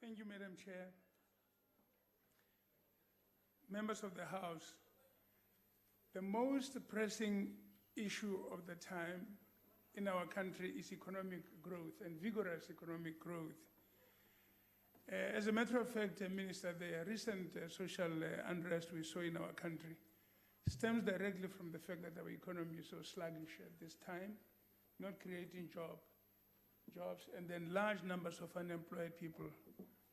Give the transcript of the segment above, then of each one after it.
Thank you, Madam Chair. Members of the House, the most pressing issue of the time in our country is economic growth and vigorous economic growth. As a matter of fact, Minister, the recent social unrest we saw in our country stems directly from the fact that our economy is so sluggish at this time, not creating jobs, and then large numbers of unemployed people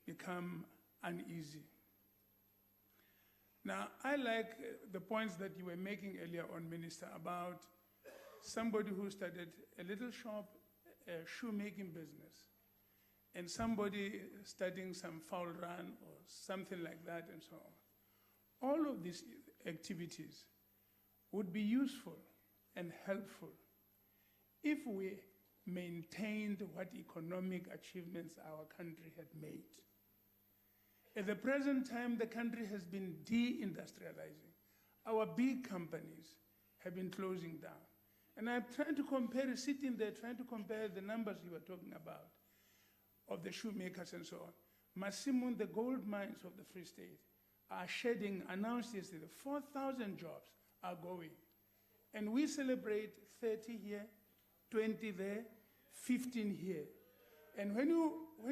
become uneasy. Now, I like the points that you were making earlier on, Minister, about somebody who started a little shop, a shoemaking business, and somebody starting some fowl run or something like that and so on. All of these activities would be useful and helpful if we maintained what economic achievements our country had made. At the present time, the country has been de-industrializing. Our big companies have been closing down. And I'm trying to compare, sitting there, trying to compare the numbers you were talking about of the shoemakers and so on. Masimon, the gold mines of the Free State, are shedding, announced yesterday, 4,000 jobs are going. And we celebrate 30 here, 20 there, 15 here. And when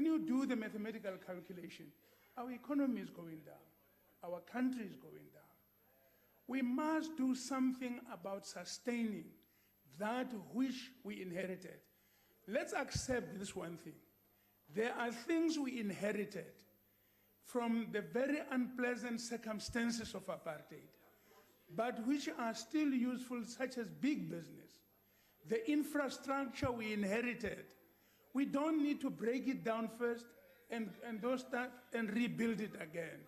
you do the mathematical calculation, our economy is going down. Our country is going down. We must do something about sustaining that which we inherited. Let's accept this one thing. There are things we inherited from the very unpleasant circumstances of apartheid, but which are still useful, such as big business. The infrastructure we inherited, we don't need to break it down first and rebuild it again.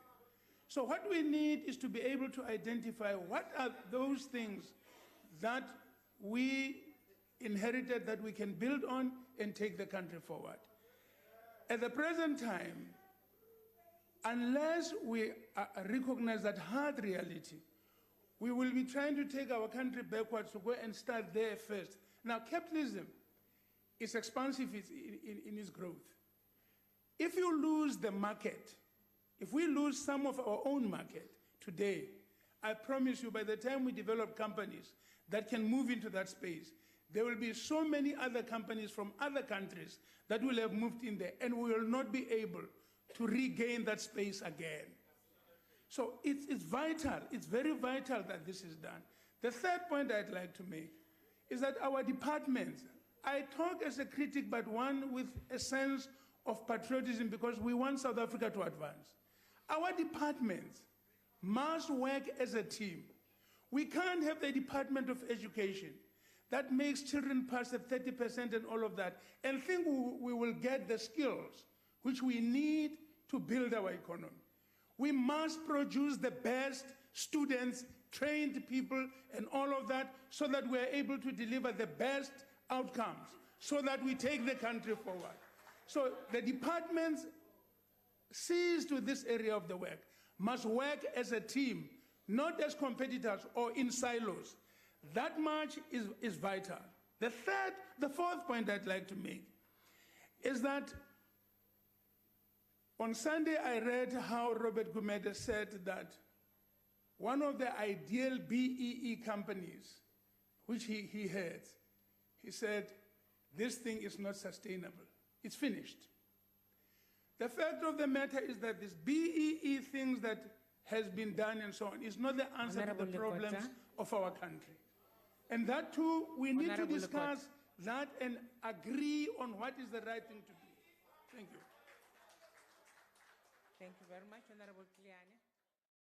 So what we need is to be able to identify what are those things that we inherited that we can build on and take the country forward. At the present time, unless we recognize that hard reality, we will be trying to take our country backwards to go and start there first. Now, capitalism is expansive in its growth. If you lose the market, if we lose some of our own market today, I promise you by the time we develop companies that can move into that space, there will be so many other companies from other countries that will have moved in there, and we will not be able to regain that space again. So it's vital, it's very vital that this is done. The third point I'd like to make is that our departments, I talk as a critic, but one with a sense of patriotism because we want South Africa to advance. Our departments must work as a team. We can't have the Department of Education that makes children pass at 30% and all of that, and think we will get the skills which we need to build our economy. We must produce the best students, trained people, and all of that, so that we are able to deliver the best outcomes, so that we take the country forward. So the departments seized to this area of the work must work as a team, not as competitors or in silos. That much is vital. The fourth point I'd like to make is that on Sunday I read how Robert Gumede said that one of the ideal BEE companies, which he had, he said, this thing is not sustainable. It's finished. The fact of the matter is that this BEE things that has been done and so on is not the answer to the problems of our country. And that too, we need to discuss that and agree on what is the right thing to do. Thank you. Thank you very much, Honorable Kliane.